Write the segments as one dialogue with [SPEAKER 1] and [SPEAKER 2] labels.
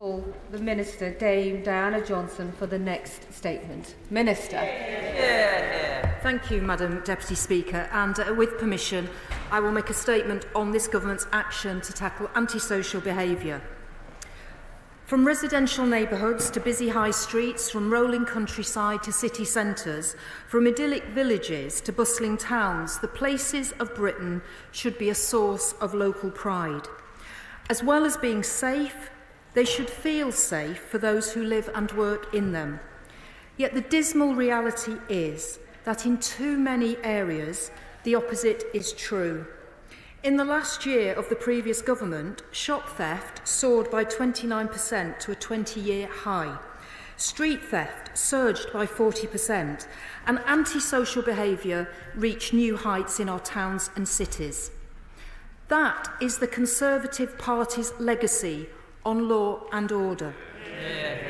[SPEAKER 1] The Minister, Dame Diana Johnson, for the next statement. Minister.
[SPEAKER 2] Thank you, Madam Deputy Speaker, and with permission, I will make a statement on this Government's action to tackle antisocial behaviour. From residential neighbourhoods to busy high streets, from rolling countryside to city centres, from idyllic villages to bustling towns, the places of Britain should be a source of local pride. As well as being safe, they should feel safe for those who live and work in them. Yet the dismal reality is that in too many areas, the opposite is true. In the last year of the previous government, shop theft soared by 29% to a 20-year high. Street theft surged by 40%, and antisocial behaviour reached new heights in our towns and cities. That is the Conservative Party's legacy on law and order.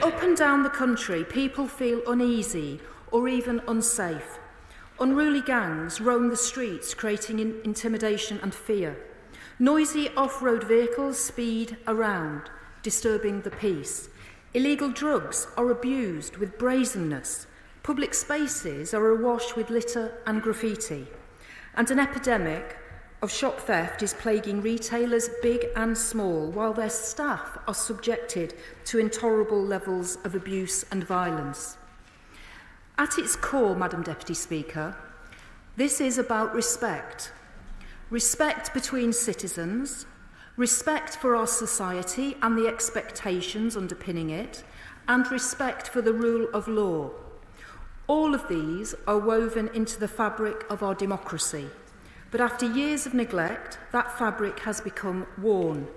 [SPEAKER 2] Up and down the country, people feel uneasy or even unsafe. Unruly gangs roam the streets, creating intimidation and fear. Noisy off-road vehicles speed around, disturbing the peace. Illegal drugs are abused with brazenness. Public spaces are awash with litter and graffiti. And an epidemic of shop theft is plaguing retailers big and small, while their staff are subjected to intolerable levels of abuse and violence. At its core, Madam Deputy Speaker, this is about respect. Respect between citizens, respect for our society and the expectations underpinning it, and respect for the rule of law. All of these are woven into the fabric of our democracy. But after years of neglect, that fabric has become worn.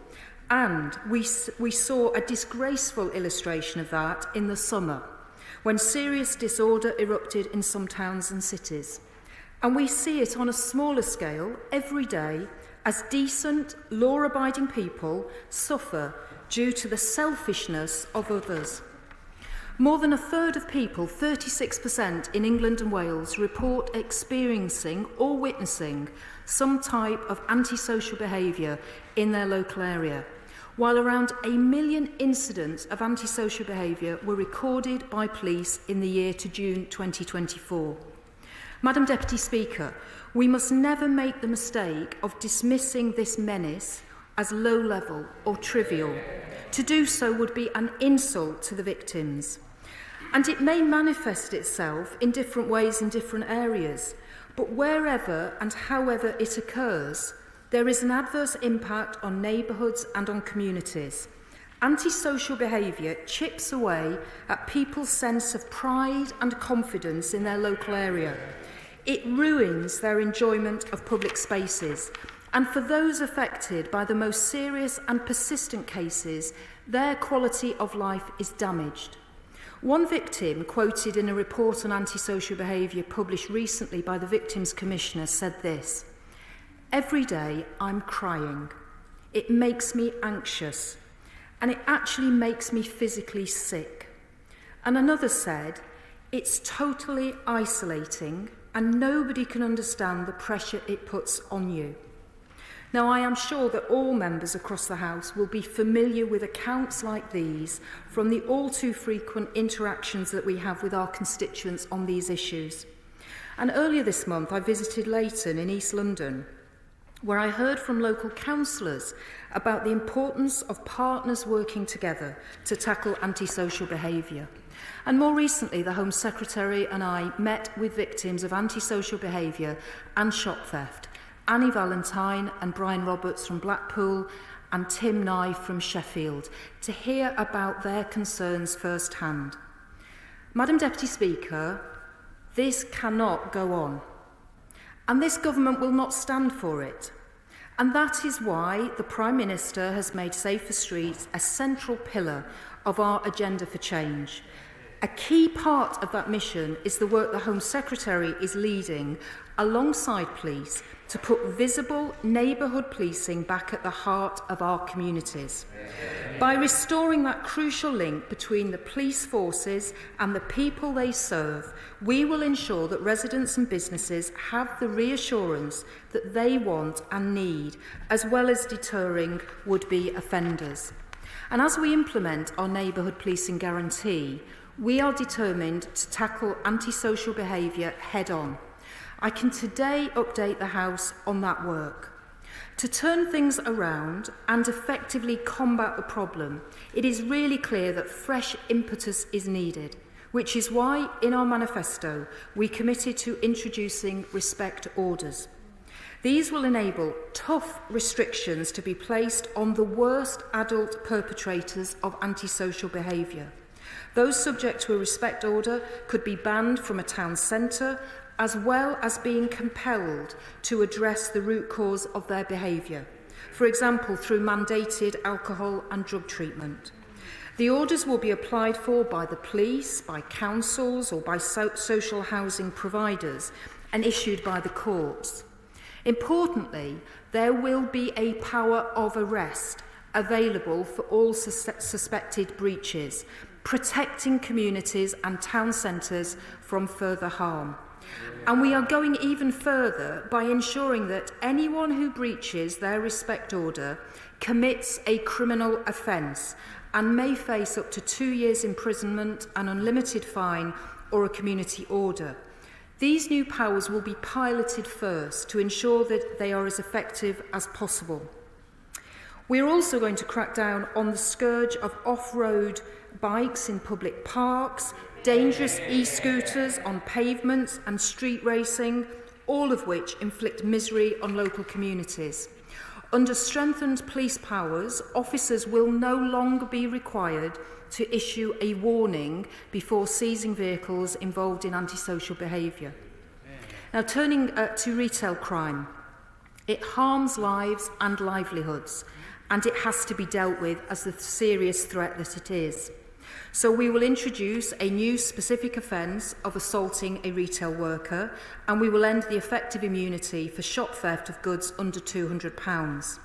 [SPEAKER 2] And we saw a disgraceful illustration of that in the summer, when serious disorder erupted in some towns and cities. And we see it on a smaller scale every day as decent, law-abiding people suffer due to the selfishness of others. More than a third of people, 36% in England and Wales, report experiencing or witnessing some type of antisocial behaviour in their local area, while around 1 million incidents of antisocial behaviour were recorded by police in the year to June 2024. Madam Deputy Speaker, we must never make the mistake of dismissing this menace as low-level or trivial. To do so would be an insult to the victims. And it may manifest itself in different ways in different areas, but wherever and however it occurs, there is an adverse impact on neighbourhoods and on communities. Antisocial behaviour chips away at people's sense of pride and confidence in their local area. It ruins their enjoyment of public spaces, and for those affected by the most serious and persistent cases, their quality of life is damaged. One victim, quoted in a report on antisocial behaviour published recently by the Victims Commissioner, said this: "Every day I'm crying. It makes me anxious, and it actually makes me physically sick." And another said, "It's totally isolating, and nobody can understand the pressure it puts on you." Now, I am sure that all members across the House will be familiar with accounts like these from the all too frequent interactions that we have with our constituents on these issues. And earlier this month, I visited Leighton in East London, where I heard from local councillors about the importance of partners working together to tackle antisocial behaviour. And more recently, the Home Secretary and I met with victims of antisocial behaviour and shop theft, Annie Valentine and Brian Roberts from Blackpool and Tim Nye from Sheffield, to hear about their concerns firsthand. Madam Deputy Speaker, this cannot go on, and this government will not stand for it. And that is why the Prime Minister has made safer streets a central pillar of our agenda for change. A key part of that mission is the work the Home Secretary is leading alongside police to put visible neighbourhood policing back at the heart of our communities. By restoring that crucial link between the police forces and the people they serve, we will ensure that residents and businesses have the reassurance that they want and need, as well as deterring would-be offenders. And as we implement our neighbourhood policing guarantee, we are determined to tackle antisocial behaviour head-on. I can today update the House on that work. To turn things around and effectively combat the problem, it is really clear that fresh impetus is needed, which is why in our manifesto we committed to introducing respect orders. These will enable tough restrictions to be placed on the worst adult perpetrators of antisocial behaviour. Those subject to a respect order could be banned from a town centre, as well as being compelled to address the root cause of their behaviour, for example, through mandated alcohol and drug treatment. The orders will be applied for by the police, by councils or by social housing providers and issued by the courts. Importantly, there will be a power of arrest available for all suspected breaches, protecting communities and town centres from further harm. And we are going even further by ensuring that anyone who breaches their respect order commits a criminal offence and may face up to 2 years imprisonment, an unlimited fine or a community order. These new powers will be piloted first to ensure that they are as effective as possible. We are also going to crack down on the scourge of off-road bikes in public parks, dangerous e-scooters on pavements and street racing, all of which inflict misery on local communities. Under strengthened police powers, officers will no longer be required to issue a warning before seizing vehicles involved in antisocial behaviour. Now, turning to retail crime, it harms lives and livelihoods, and it has to be dealt with as the serious threat that it is. So we will introduce a new specific offence of assaulting a retail worker, and we will end the effective immunity for shop theft of goods under £200.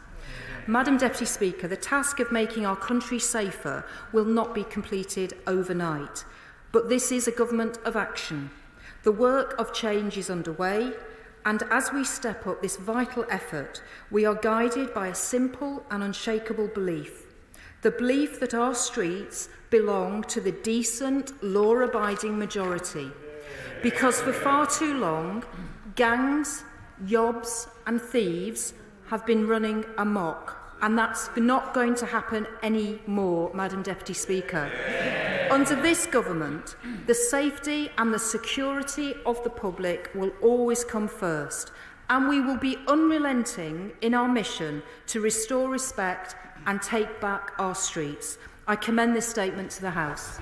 [SPEAKER 2] Madam Deputy Speaker, the task of making our country safer will not be completed overnight, but this is a government of action. The work of change is underway, and as we step up this vital effort, we are guided by a simple and unshakable belief. The belief that our streets belong to the decent, law-abiding majority. Because for far too long, gangs, yobs and thieves have been running amok. And that's not going to happen anymore, Madam Deputy Speaker. Under this government, the safety and the security of the public will always come first, and we will be unrelenting in our mission to restore respect and take back our streets. I commend this statement to the House.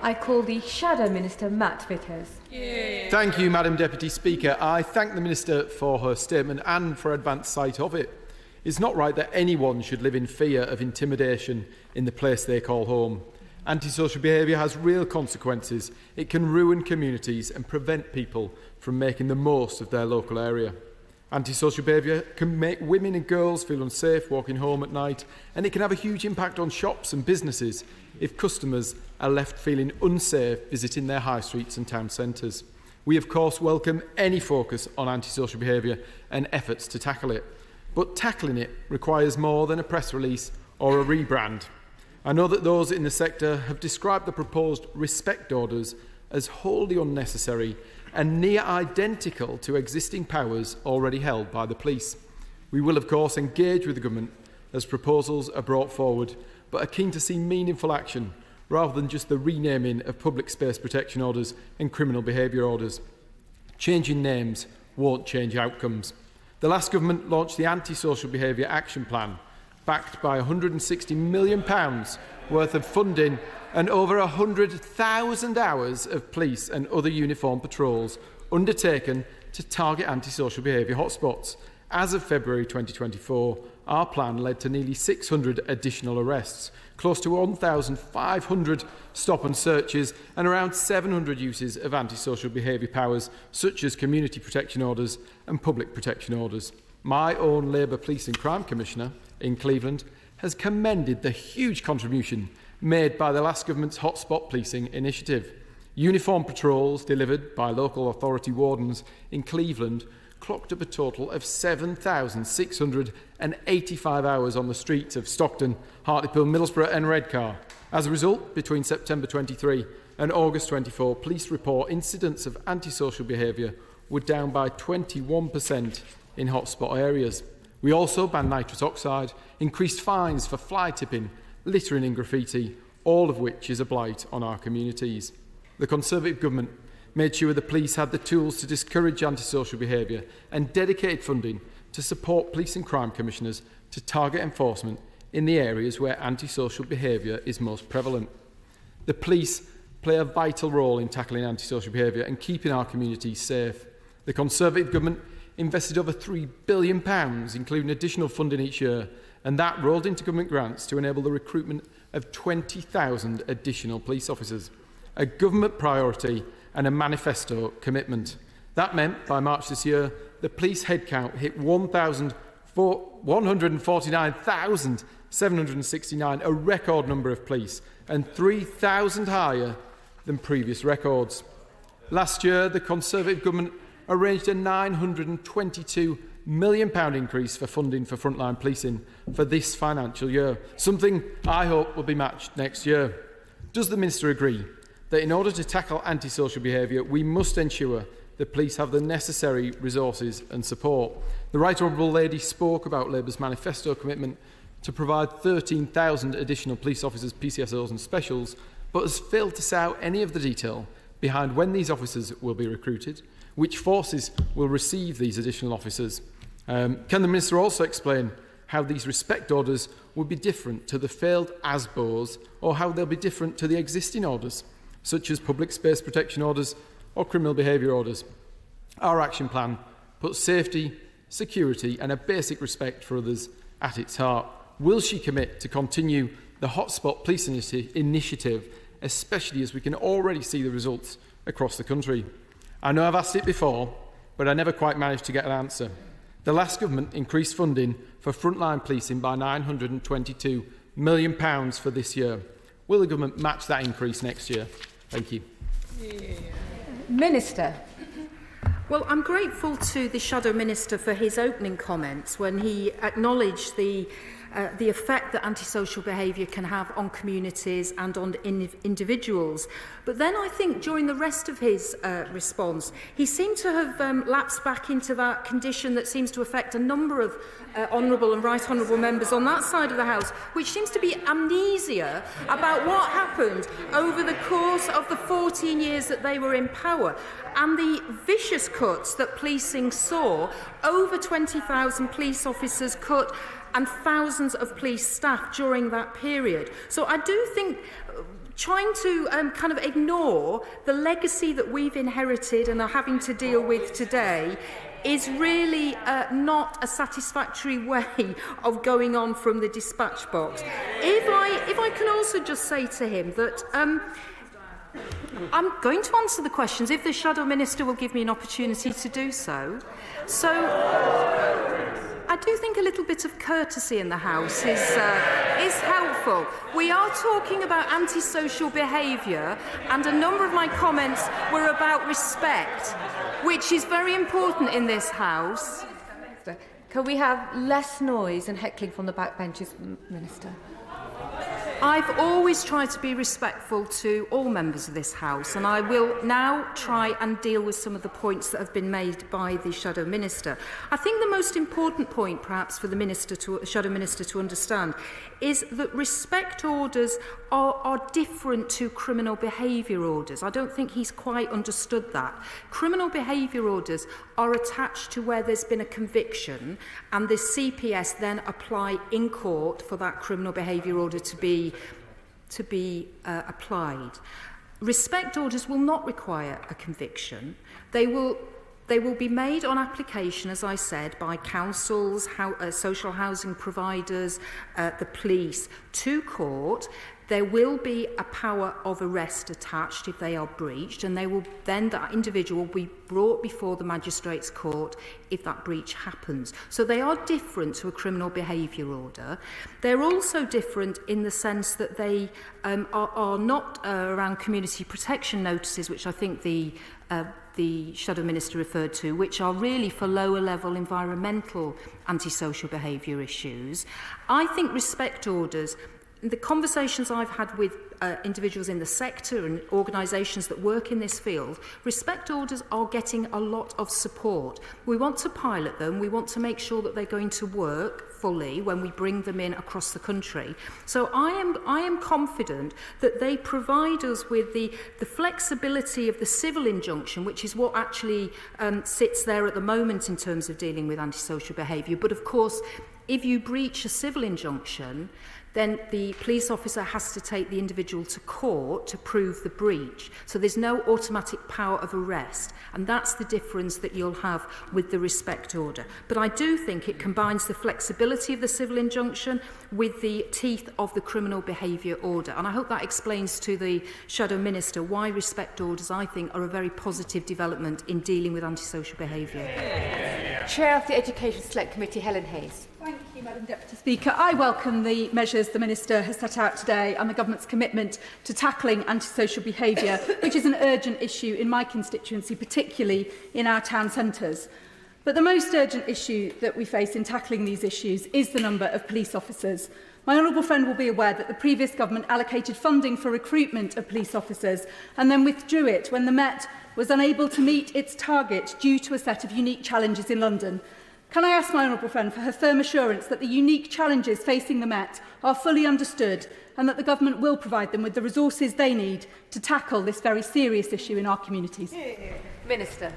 [SPEAKER 1] I call the Shadow Minister, Matt Vickers.
[SPEAKER 3] Thank you, Madam Deputy Speaker. I thank the Minister for her statement and for advance sight of it. It's not right that anyone should live in fear of intimidation in the place they call home. Antisocial behaviour has real consequences. It can ruin communities and prevent people from making the most of their local area. Antisocial behaviour can make women and girls feel unsafe walking home at night, and it can have a huge impact on shops and businesses if customers are left feeling unsafe visiting their high streets and town centres. We, of course, welcome any focus on antisocial behaviour and efforts to tackle it. But tackling it requires more than a press release or a rebrand. I know that those in the sector have described the proposed respect orders as wholly unnecessary and near identical to existing powers already held by the police. We will, of course, engage with the government as proposals are brought forward, but are keen to see meaningful action rather than just the renaming of public space protection orders and criminal behaviour orders. Changing names won't change outcomes. The last government launched the Antisocial Behaviour Action Plan, backed by £160 million worth of funding and over 100,000 hours of police and other uniformed patrols undertaken to target antisocial behaviour hotspots. As of February 2024, our plan led to nearly 600 additional arrests, close to 1,500 stop and searches and around 700 uses of antisocial behaviour powers such as community protection orders and public protection orders. My own Labour Police and Crime Commissioner in Cleveland has commended the huge contribution made by the last government's hotspot policing initiative. Uniformed patrols delivered by local authority wardens in Cleveland clocked up a total of 7,685 hours on the streets of Stockton, Hartlepool, Middlesbrough and Redcar. As a result, between September 23 and August 24, police report incidents of antisocial behaviour were down by 21% in hotspot areas. We also banned nitrous oxide, increased fines for fly tipping, littering and graffiti, all of which is a blight on our communities. The Conservative government made sure the police had the tools to discourage antisocial behaviour and dedicated funding to support police and crime commissioners to target enforcement in the areas where antisocial behaviour is most prevalent. The police play a vital role in tackling antisocial behaviour and keeping our communities safe. The Conservative government invested over £3 billion, including additional funding each year, and that rolled into government grants to enable the recruitment of 20,000 additional police officers. A government priority and a manifesto commitment. That meant, by March this year, the police headcount hit 149,769, a record number of police, and 3,000 higher than previous records. Last year, the Conservative government arranged a £922 million increase for funding for frontline policing for this financial year, something I hope will be matched next year. Does the Minister agree that in order to tackle antisocial behaviour, we must ensure the police have the necessary resources and support? The Right Honourable Lady spoke about Labour's manifesto commitment to provide 13,000 additional police officers, PCSOs and specials, but has failed to set out any of the detail behind when these officers will be recruited, which forces will receive these additional officers. Can the Minister also explain how these respect orders will be different to the failed ASBOs, or how they'll be different to the existing orders, such as public space protection orders or criminal behaviour orders? Our action plan puts safety, security and a basic respect for others at its heart. Will she commit to continue the Hotspot Police Initiative, especially as we can already see the results across the country? I know I've asked it before, but I never quite managed to get an answer. The last government increased funding for frontline policing by £922 million for this year. Will the government match that increase next year? Thank you.
[SPEAKER 1] Minister.
[SPEAKER 2] Well, I'm grateful to the Shadow Minister for his opening comments when he acknowledged the effect that antisocial behaviour can have on communities and on individuals. But then I think during the rest of his response, he seemed to have lapsed back into that condition that seems to affect a number of honourable and right honourable members on that side of the House, which seems to be amnesia about what happened over the course of the 14 years that they were in power and the vicious cuts that policing saw, over 20,000 police officers cut and thousands of police staff during that period. So I do think trying to kind of ignore the legacy that we've inherited and are having to deal with today is really not a satisfactory way of going on from the dispatch box. If I can also just say to him that I'm going to answer the questions if the Shadow Minister will give me an opportunity to do so. So I do think a little bit of courtesy in the House is helpful. We are talking about antisocial behaviour, and a number of my comments were about respect, which is very important in this House.
[SPEAKER 1] Can we have less noise and heckling from the backbenches, Minister?
[SPEAKER 2] I've always tried to be respectful to all members of this House, and I will now try and deal with some of the points that have been made by the Shadow Minister. I think the most important point, perhaps, for the Shadow Minister to understand is that respect orders are different to criminal behaviour orders. I don't think he's quite understood that. Criminal behaviour orders are attached to where there's been a conviction, and the CPS then apply in court for that criminal behaviour order to be applied. Respect orders will not require a conviction. They will be made on application, as I said, by councils, social housing providers, the police, to court. There will be a power of arrest attached if they are breached, and that individual will be brought before the magistrate's court if that breach happens. So they are different to a criminal behaviour order. They're also different in the sense that they are not around community protection notices, which I think the the Shadow Minister referred to, which are really for lower level environmental antisocial behaviour issues. I think respect orders, the conversations I've had with individuals in the sector and organisations that work in this field, respect orders are getting a lot of support. We want to pilot them. We want to make sure that they're going to work fully when we bring them in across the country. So I am confident that they provide us with the flexibility of the civil injunction, which is what actually sits there at the moment in terms of dealing with antisocial behaviour. But of course, if you breach a civil injunction, then the police officer has to take the individual to court to prove the breach. So there's no automatic power of arrest. And that's the difference that you'll have with the respect order. But I do think it combines the flexibility of the civil injunction with the teeth of the criminal behaviour order. And I hope that explains to the Shadow Minister why respect orders, I think, are a very positive development in dealing with antisocial behaviour.
[SPEAKER 1] Chair of the Education Select Committee, Helen Hayes.
[SPEAKER 4] Thank you, Madam Deputy Speaker. I welcome the measures the Minister has set out today and the Government's commitment to tackling antisocial behaviour, which is an urgent issue in my constituency, particularly in our town centres. But the most urgent issue that we face in tackling these issues is the number of police officers. My honourable friend will be aware that the previous government allocated funding for recruitment of police officers and then withdrew it when the Met was unable to meet its target due to a set of unique challenges in London. Can I ask my honourable friend for her firm assurance that the unique challenges facing the Met are fully understood and that the government will provide them with the resources they need to tackle this very serious issue in our communities?
[SPEAKER 1] Minister.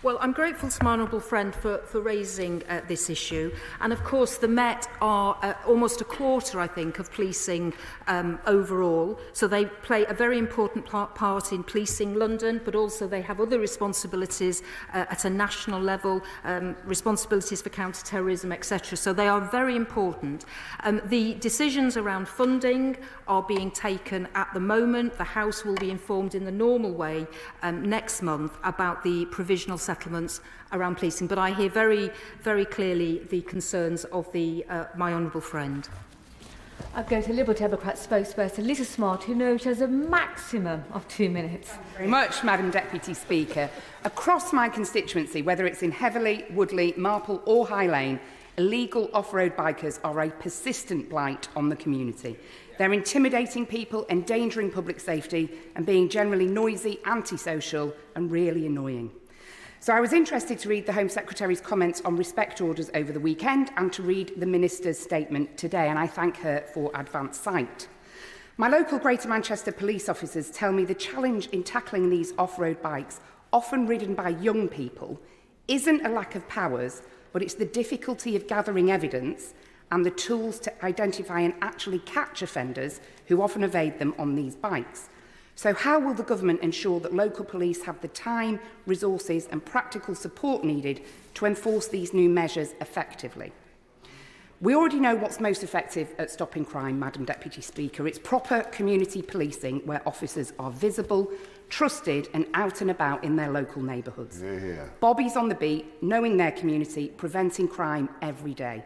[SPEAKER 2] Well, I'm grateful to my honourable friend for raising this issue. And of course, the Met are almost a quarter, I think, of policing overall. So they play a very important part in policing London, but also they have other responsibilities at a national level, responsibilities for counter-terrorism, etc. So they are very important. The decisions around funding are being taken at the moment. The House will be informed in the normal way next month about the provisional settlements around policing, but I hear very, very clearly the concerns of my honourable friend.
[SPEAKER 1] I'll go to Liberal Democrat spokesperson Lisa Smart, who knows she has a maximum of 2 minutes.
[SPEAKER 5] Thank you very much, Madam Deputy Speaker. Across my constituency, whether it's in Heatherley, Woodley, Marple or High Lane, illegal off-road bikers are a persistent blight on the community. They're intimidating people, endangering public safety and being generally noisy, antisocial and really annoying. So I was interested to read the Home Secretary's comments on respect orders over the weekend and to read the Minister's statement today, and I thank her for advance sight. My local Greater Manchester police officers tell me the challenge in tackling these off-road bikes, often ridden by young people, isn't a lack of powers, but it's the difficulty of gathering evidence and the tools to identify and actually catch offenders who often evade them on these bikes. So how will the government ensure that local police have the time, resources and practical support needed to enforce these new measures effectively? We already know what's most effective at stopping crime, Madam Deputy Speaker. It's proper community policing where officers are visible, trusted and out and about in their local neighbourhoods. Yeah. Bobbies on the beat, knowing their community, preventing crime every day.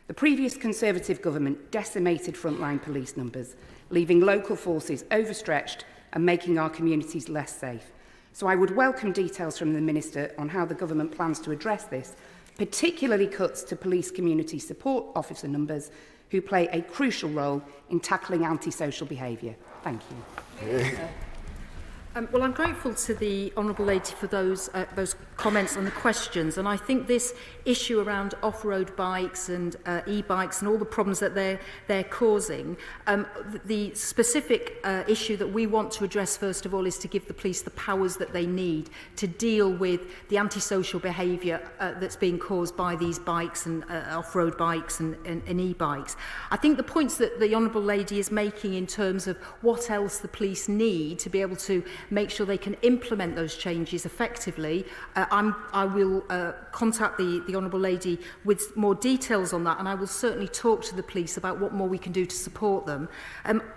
[SPEAKER 5] The previous Conservative government decimated frontline police numbers, leaving local forces overstretched and making our communities less safe. So I would welcome details from the Minister on how the government plans to address this, particularly cuts to police community support officer numbers who play a crucial role in tackling antisocial behaviour. Thank you.
[SPEAKER 2] Well, I'm grateful to the Honourable Lady for those comments and the questions, and I think this issue around off-road bikes and e-bikes and all the problems that they're causing, the specific issue that we want to address first of all is to give the police the powers that they need to deal with the antisocial behaviour that's being caused by these bikes and off-road bikes and e-bikes. I think the points that the Honourable Lady is making in terms of what else the police need to be able to make sure they can implement those changes effectively. I will contact the Honourable Lady with more details on that, and I will certainly talk to the police about what more we can do to support them.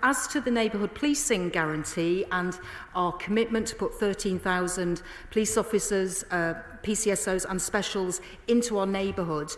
[SPEAKER 2] As to the neighbourhood policing guarantee and our commitment to put 13,000 police officers, PCSOs and specials into our neighbourhoods,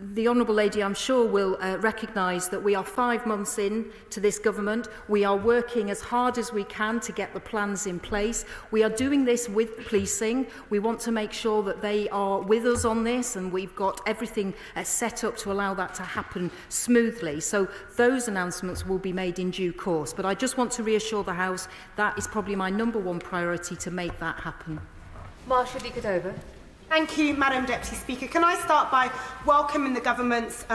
[SPEAKER 2] the Honourable Lady, I'm sure, will recognise that we are 5 months in to this government. We are working as hard as we can to get the plans in place. We are doing this with policing. We want to make sure that they are with us on this, and we've got everything set up to allow that to happen smoothly. So those announcements will be made in due course. But I just want to reassure the House that is probably my #1 priority to make that happen.
[SPEAKER 1] Marsha Di Cordova.
[SPEAKER 6] Thank you, Madam Deputy Speaker. Can I start by welcoming the government's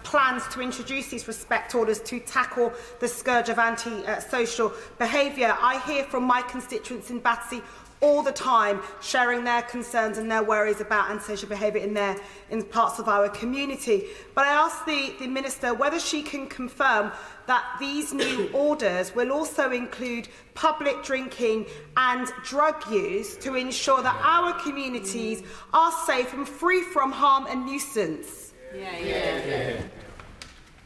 [SPEAKER 6] plans to introduce these respect orders to tackle the scourge of anti-social behaviour? I hear from my constituents in Battersea all the time, sharing their concerns and their worries about antisocial behaviour in parts of our community. But I ask the Minister whether she can confirm that these new orders will also include public drinking and drug use to ensure that our communities are safe and free from harm and nuisance.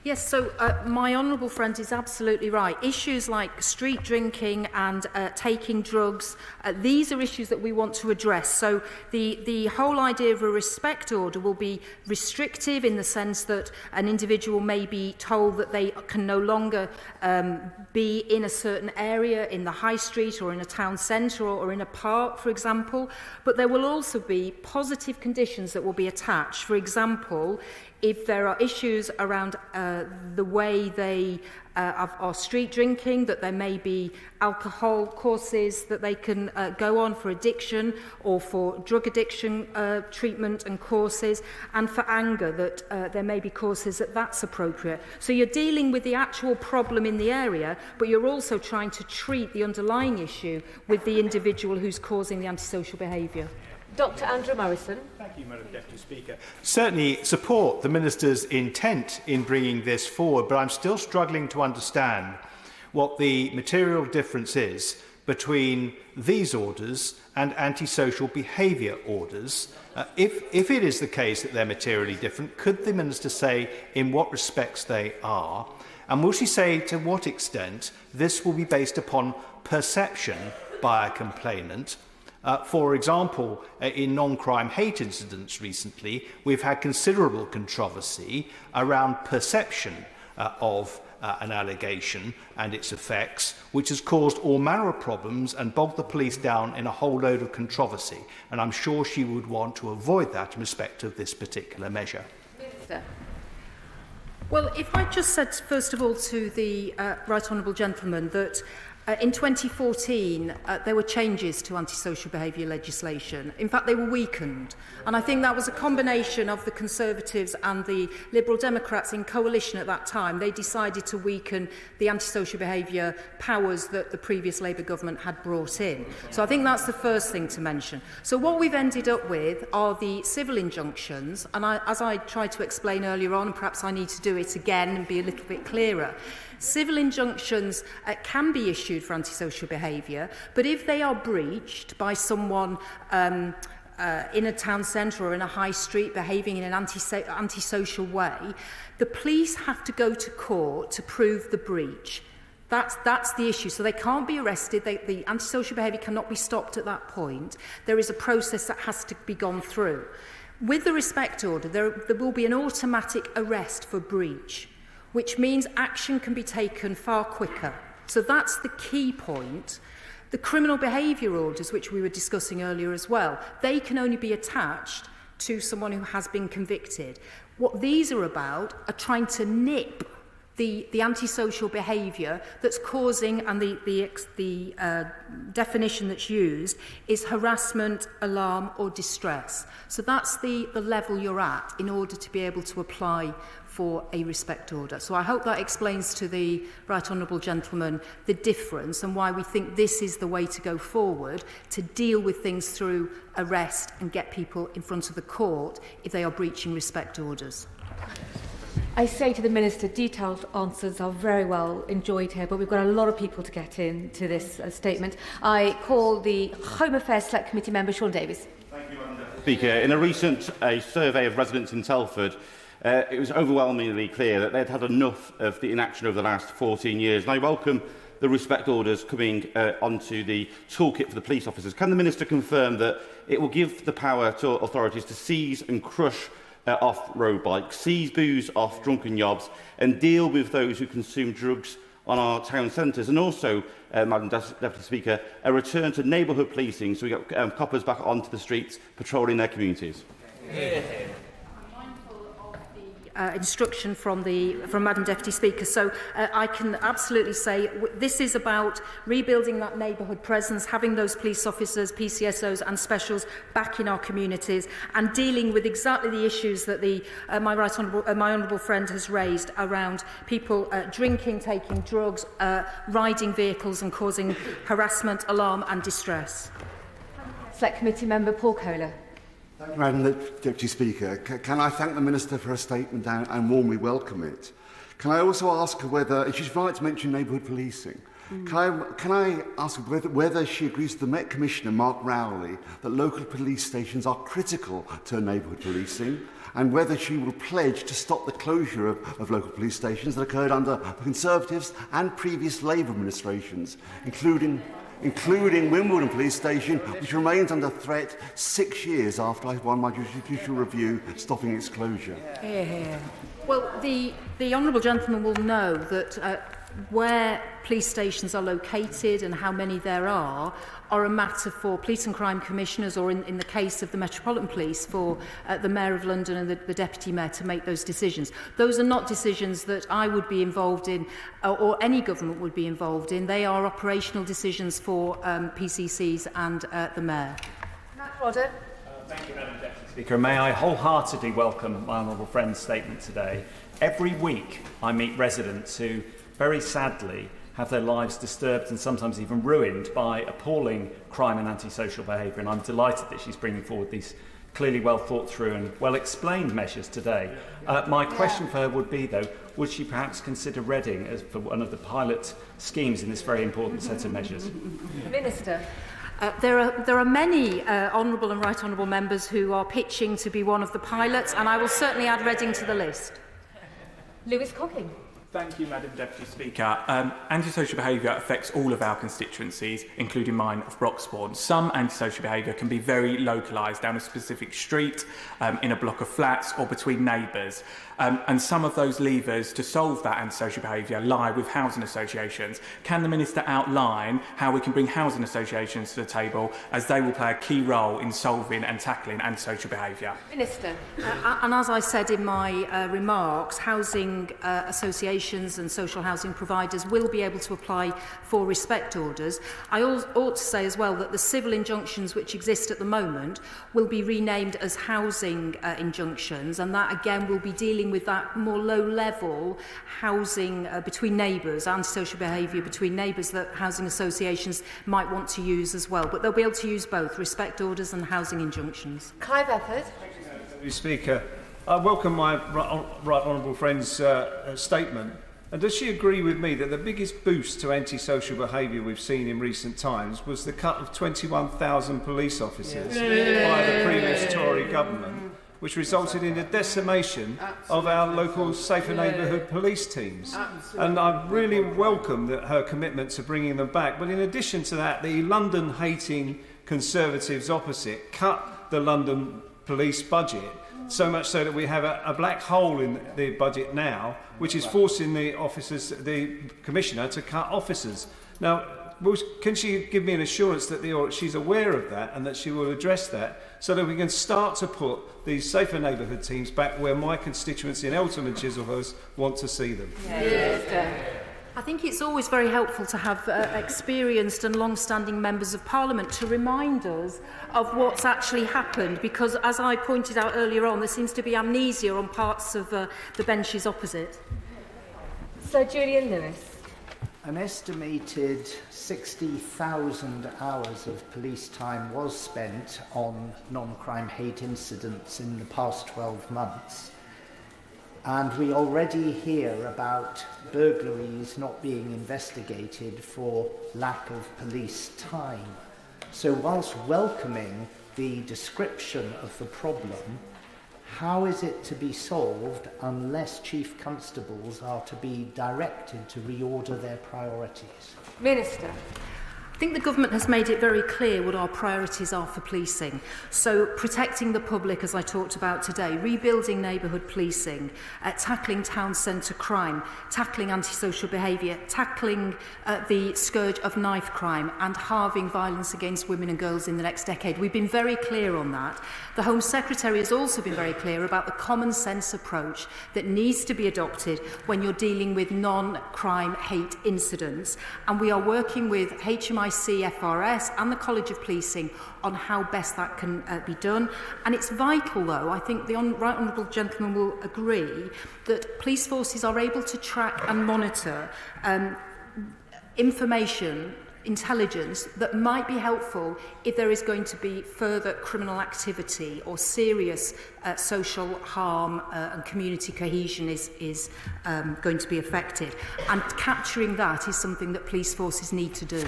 [SPEAKER 2] Yes, so my honourable friend is absolutely right. Issues like street drinking and taking drugs, these are issues that we want to address. So the whole idea of a respect order will be restrictive in the sense that an individual may be told that they can no longer be in a certain area in the high street or in a town centre or in a park, for example. But there will also be positive conditions that will be attached. For example, if there are issues around the way they are street drinking, that there may be alcohol courses that they can go on for addiction or for drug addiction treatment and courses, and for anger, that there may be courses that's appropriate. So you're dealing with the actual problem in the area, but you're also trying to treat the underlying issue with the individual who's causing the antisocial behaviour.
[SPEAKER 1] Dr Andrew Morrison.
[SPEAKER 7] Thank you, Madam Deputy Speaker. Certainly support the Minister's intent in bringing this forward, but I'm still struggling to understand what the material difference is between these orders and antisocial behaviour orders. If it is the case that they're materially different, could the Minister say in what respects they are? And will she say to what extent this will be based upon perception by a complainant? For example, in non-crime hate incidents recently, we've had considerable controversy around perception of an allegation and its effects, which has caused all manner of problems and bogged the police down in a whole load of controversy. And I'm sure she would want to avoid that in respect of this particular measure.
[SPEAKER 1] Minister.
[SPEAKER 2] Well, if I just said, first of all, to the right honourable gentleman that in 2014, there were changes to antisocial behaviour legislation. In fact, they were weakened. And I think that was a combination of the Conservatives and the Liberal Democrats in coalition at that time. They decided to weaken the antisocial behaviour powers that the previous Labour government had brought in. So I think that's the first thing to mention. So what we've ended up with are the civil injunctions. And as I tried to explain earlier on, and perhaps I need to do it again and be a little bit clearer, civil injunctions can be issued for antisocial behaviour, but if they are breached by someone in a town centre or in a high street behaving in an antisocial way, the police have to go to court to prove the breach. That's the issue. So they can't be arrested. The antisocial behaviour cannot be stopped at that point. There is a process that has to be gone through. With the respect order, there will be an automatic arrest for breach, which means action can be taken far quicker. So that's the key point. The criminal behaviour orders, which we were discussing earlier as well, they can only be attached to someone who has been convicted. What these are about are trying to nip the antisocial behaviour that's causing, and the definition that's used is harassment, alarm or distress. So that's the level you're at in order to be able to apply for a respect order. So I hope that explains to the right honourable gentleman the difference and why we think this is the way to go forward to deal with things through arrest and get people in front of the court if they are breaching respect orders.
[SPEAKER 1] I say to the Minister, detailed answers are very well enjoyed here, but we've got a lot of people to get into this statement. I call the Home Affairs Select Committee member, Sean Davies.
[SPEAKER 8] Thank you, Madam Speaker. In a recent survey of residents in Telford, it was overwhelmingly clear that they'd had enough of the inaction over the last 14 years. And I welcome the respect orders coming onto the toolkit for the police officers. Can the Minister confirm that it will give the power to authorities to seize and crush off-road bikes, seize booze off drunken yobs, and deal with those who consume drugs on our town centres. And also, Madam Deputy Speaker, a return to neighbourhood policing so we get coppers back onto the streets patrolling their communities.
[SPEAKER 2] Instruction from Madam Deputy Speaker. So I can absolutely say this is about rebuilding that neighbourhood presence, having those police officers, PCSOs and specials back in our communities, and dealing with exactly the issues that my honourable friend has raised around people drinking, taking drugs, riding vehicles and causing harassment, alarm and distress.
[SPEAKER 1] Select Committee Member Paul Kohler.
[SPEAKER 9] Thank you, Madam Deputy Speaker. Can I thank the Minister for her statement and warmly welcome it? Can I also ask her whether, if she's right to mention neighbourhood policing, can I ask her whether she agrees with the Met Commissioner, Mark Rowley, that local police stations are critical to neighbourhood policing, and whether she will pledge to stop the closure of local police stations that occurred under the Conservatives and previous Labour administrations, including Wimbledon Police Station, which remains under threat 6 years after I won my judicial review stopping its closure.
[SPEAKER 2] Well, the honourable gentleman will know that where police stations are located and how many there are a matter for police and crime commissioners, or in the case of the Metropolitan Police, for the Mayor of London and the Deputy Mayor to make those decisions. Those are not decisions that I would be involved in or any government would be involved in. They are operational decisions for PCCs and the Mayor.
[SPEAKER 1] Matt Rodder.
[SPEAKER 10] Thank you, Madam Deputy Speaker. May I wholeheartedly welcome my honourable friend's statement today. Every week I meet residents who, very sadly, have their lives disturbed and sometimes even ruined by appalling crime and antisocial behaviour, and I'm delighted that she's bringing forward these clearly well thought through and well explained measures today. My question for her would be, though, would she perhaps consider Reading as for one of the pilot schemes in this very important set of measures?
[SPEAKER 1] Minister.
[SPEAKER 2] There are many honourable and right honourable members who are pitching to be one of the pilots, and I will certainly add Reading to the list.
[SPEAKER 1] Lewis Cocking.
[SPEAKER 11] Thank you, Madam Deputy Speaker. Antisocial behaviour affects all of our constituencies, including mine of Broxbourne. Some antisocial behaviour can be very localised down a specific street, in a block of flats or between neighbours. And some of those levers to solve that antisocial behaviour lie with housing associations. Can the Minister outline how we can bring housing associations to the table, as they will play a key role in solving and tackling antisocial behaviour?
[SPEAKER 1] Minister.
[SPEAKER 2] And as I said in my remarks, housing associations and social housing providers will be able to apply for respect orders. I ought to say as well that the civil injunctions which exist at the moment will be renamed as housing injunctions, and that again will be dealing with that more low-level housing between neighbours, antisocial behaviour between neighbours that housing associations might want to use as well. But they'll be able to use both respect orders and housing injunctions.
[SPEAKER 1] Clive Efford.
[SPEAKER 12] Mr. Speaker, I welcome my right honourable friend's statement. And does she agree with me that the biggest boost to antisocial behaviour we've seen in recent times was the cut of 21,000 police officers by the previous Tory government, which resulted in a decimation of our local safer neighbourhood police teams? And I really welcome her commitment to bringing them back. But in addition to that, the London-hating Conservatives opposite cut the London police budget, so much so that we have a black hole in the budget now, which is forcing the Commissioner to cut officers. Now, can she give me an assurance that she's aware of that and that she will address that, so that we can start to put these safer neighbourhood teams back where my constituents in Eltham and Chislehurst want to see them?
[SPEAKER 2] I think it's always very helpful to have experienced and long-standing members of Parliament to remind us of what's actually happened, because, as I pointed out earlier on, there seems to be amnesia on parts of the benches opposite.
[SPEAKER 1] Sir Julian Lewis.
[SPEAKER 13] An estimated 60,000 hours of police time was spent on non-crime hate incidents in the past 12 months. And we already hear about burglaries not being investigated for lack of police time. So whilst welcoming the description of the problem, how is it to be solved unless chief constables are to be directed to reorder their priorities?
[SPEAKER 1] Minister.
[SPEAKER 2] I think the government has made it very clear what our priorities are for policing. So protecting the public, as I talked about today, rebuilding neighbourhood policing, tackling town centre crime, tackling antisocial behaviour, tackling the scourge of knife crime and halving violence against women and girls in the next decade. We've been very clear on that. The Home Secretary has also been very clear about the common sense approach that needs to be adopted when you're dealing with non-crime hate incidents. And we are working with HMIC, FRS and the College of Policing on how best that can be done. And it's vital, though, I think the right honourable gentleman will agree, that police forces are able to track and monitor information, intelligence that might be helpful if there is going to be further criminal activity or serious social harm and community cohesion is going to be affected. And capturing that is something that police forces need to do.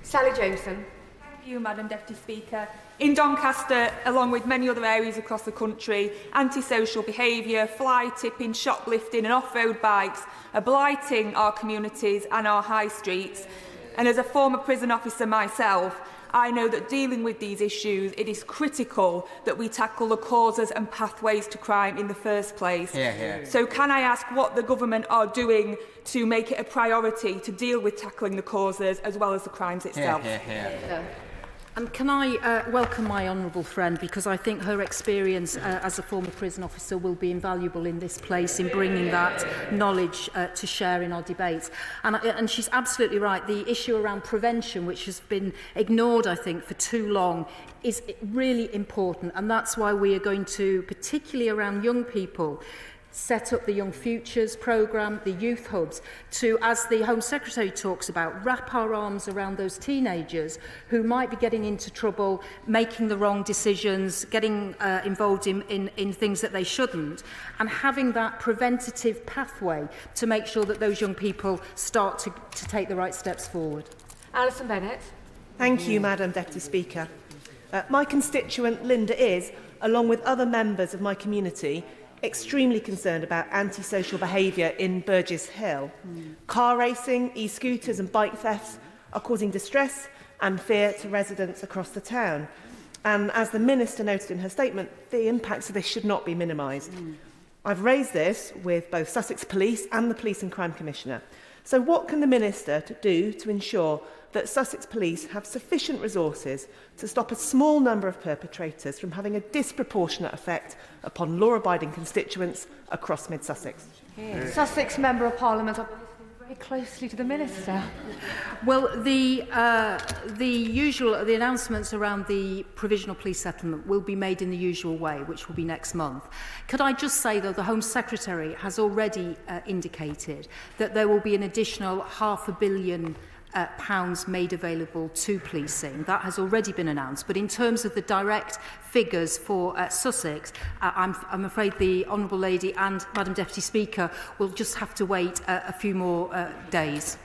[SPEAKER 1] Sally Jameson.
[SPEAKER 14] Thank you, Madam Deputy Speaker. In Doncaster, along with many other areas across the country, antisocial behaviour, fly tipping, shoplifting and off-road bikes are blighting our communities and our high streets. And as a former prison officer myself, I know that dealing with these issues, it is critical that we tackle the causes and pathways to crime in the first place. So can I ask what the government are doing to make it a priority to deal with tackling the causes as well as the crimes itself?
[SPEAKER 2] And can I welcome my honourable friend, because I think her experience as a former prison officer will be invaluable in this place in bringing that knowledge to share in our debates. And she's absolutely right. The issue around prevention, which has been ignored, I think, for too long, is really important. And that's why we are going to, particularly around young people, set up the Young Futures programme, the youth hubs, to, as the Home Secretary talks about, wrap our arms around those teenagers who might be getting into trouble, making the wrong decisions, getting involved in things that they shouldn't, and having that preventative pathway to make sure that those young people start to take the right steps forward.
[SPEAKER 1] Alison Bennett.
[SPEAKER 15] Thank you, Madam Deputy Speaker. My constituent Linda is, along with other members of my community, extremely concerned about antisocial behaviour in Burgess Hill. Car racing, e-scooters and bike thefts are causing distress and fear to residents across the town. And as the Minister noted in her statement, the impacts of this should not be minimised. I've raised this with both Sussex Police and the Police and Crime Commissioner. So what can the Minister do to ensure that Sussex Police have sufficient resources to stop a small number of perpetrators from having a disproportionate effect upon law-abiding constituents across mid-Sussex?
[SPEAKER 1] Sussex Member of Parliament. I'll be listening very closely to the Minister.
[SPEAKER 2] Well, the announcements around the provisional police settlement will be made in the usual way, which will be next month. Could I just say, though, the Home Secretary has already indicated that there will be an additional £500 million pounds made available to policing. That has already been announced. But in terms of the direct figures for Sussex, I'm afraid the Honourable Lady and Madam Deputy Speaker will just have to wait a few more days.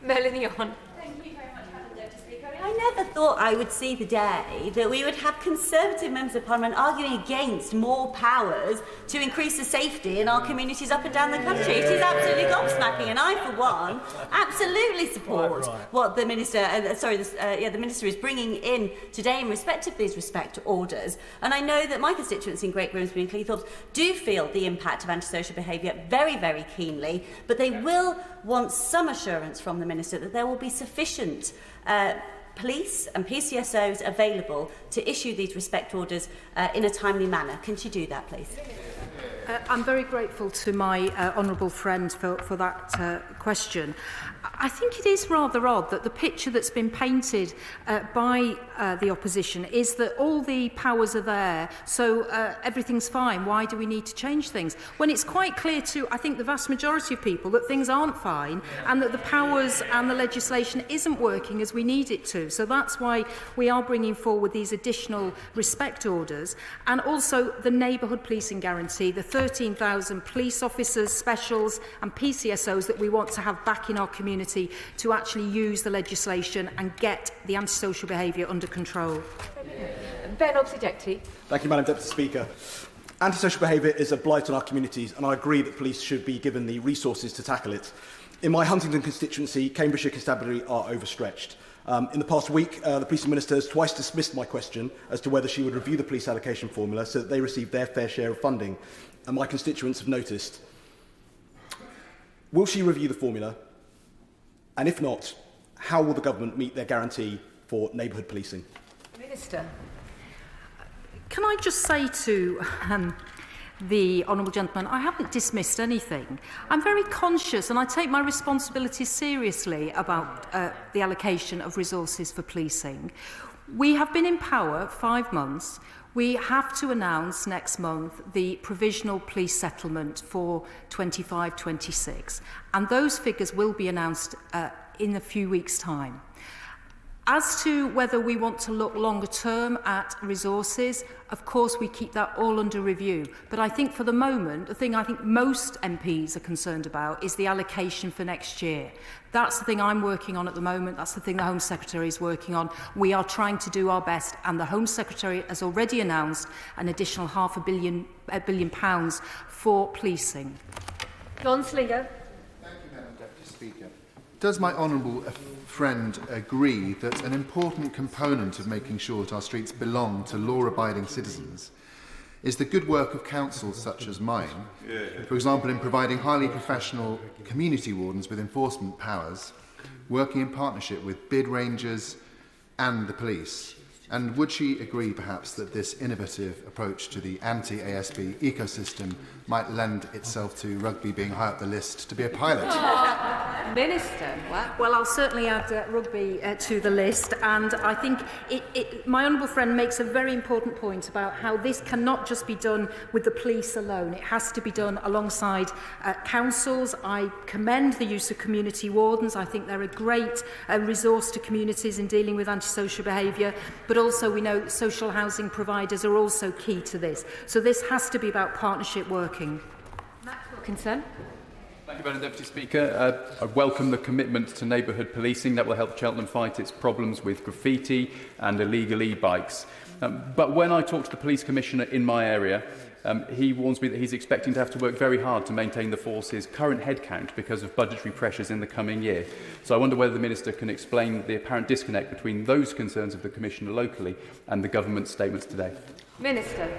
[SPEAKER 1] Melanie on.
[SPEAKER 16] Thank you very much, Madam Deputy Speaker. I never thought I would see the day that we would have Conservative members of Parliament arguing against more powers to increase the safety in our communities up and down the country. It is absolutely gobsmacking, and I, for one, absolutely support what the Minister, the Minister is bringing in today in respect of these respect orders. And I know that my constituents in Great Grimsby and Cleethorpes do feel the impact of antisocial behaviour very, very keenly, but they will want some assurance from the Minister that there will be sufficient police and PCSOs available to issue these respect orders in a timely manner. Can she do that, please?
[SPEAKER 2] I'm very grateful to my honourable friend for that question. I think it is rather odd that the picture that's been painted by the opposition is that all the powers are there, so everything's fine. Why do we need to change things? When it's quite clear to, I think, the vast majority of people that things aren't fine and that the powers and the legislation isn't working as we need it to. So that's why we are bringing forward these additional respect orders, and also the neighbourhood policing guarantee, the 13,000 police officers, specials and PCSOs that we want to have back in our community to actually use the legislation and get the antisocial behaviour under control.
[SPEAKER 1] Ben Obsejecti.
[SPEAKER 17] Thank you, Madam Deputy Speaker. Antisocial behaviour is a blight on our communities, and I agree that police should be given the resources to tackle it. In my Huntingdon constituency, Cambridgeshire Constabulary are overstretched. In the past week, the Policing Minister has twice dismissed my question as to whether she would review the police allocation formula so that they receive their fair share of funding. And my constituents have noticed. Will she review the formula? And if not, how will the government meet their guarantee for neighbourhood policing?
[SPEAKER 2] Minister. Can I just say to the honourable gentleman, I haven't dismissed anything. I'm very conscious and I take my responsibilities seriously about the allocation of resources for policing. We have been in power 5 months. We have to announce next month the provisional police settlement for 25-26, and those figures will be announced in a few weeks' time. As to whether we want to look longer term at resources, of course we keep that all under review. But I think for the moment, the thing I think most MPs are concerned about is the allocation for next year. That's the thing I'm working on at the moment. That's the thing the Home Secretary is working on. We are trying to do our best, and the Home Secretary has already announced an additional £500 million for policing.
[SPEAKER 1] John Slinger.
[SPEAKER 18] Thank you, Madam Deputy Speaker. Does my honourable friend agree that an important component of making sure that our streets belong to law-abiding citizens is the good work of councils such as mine, for example in providing highly professional community wardens with enforcement powers, working in partnership with bid rangers and the police? And would she agree perhaps that this innovative approach to the anti-ASB ecosystem might lend itself to rugby being high up the list to be a pilot?
[SPEAKER 1] Minister.
[SPEAKER 2] Well, I'll certainly add rugby to the list, and I think my honourable friend makes a very important point about how this cannot just be done with the police alone. It has to be done alongside councils. I commend the use of community wardens. I think they're a great resource to communities in dealing with antisocial behaviour, but also we know social housing providers are also key to this. So this has to be about partnership working.
[SPEAKER 1] Matt Wilkinson.
[SPEAKER 19] Thank you, Madam Deputy Speaker. I welcome the commitment to neighbourhood policing that will help Cheltenham fight its problems with graffiti and illegal e-bikes. But when I talk to the Police Commissioner in my area, he warns me that he's expecting to have to work very hard to maintain the force's current headcount because of budgetary pressures in the coming year. So I wonder whether the Minister can explain the apparent disconnect between those concerns of the Commissioner locally and the Government's statements today.
[SPEAKER 1] Minister.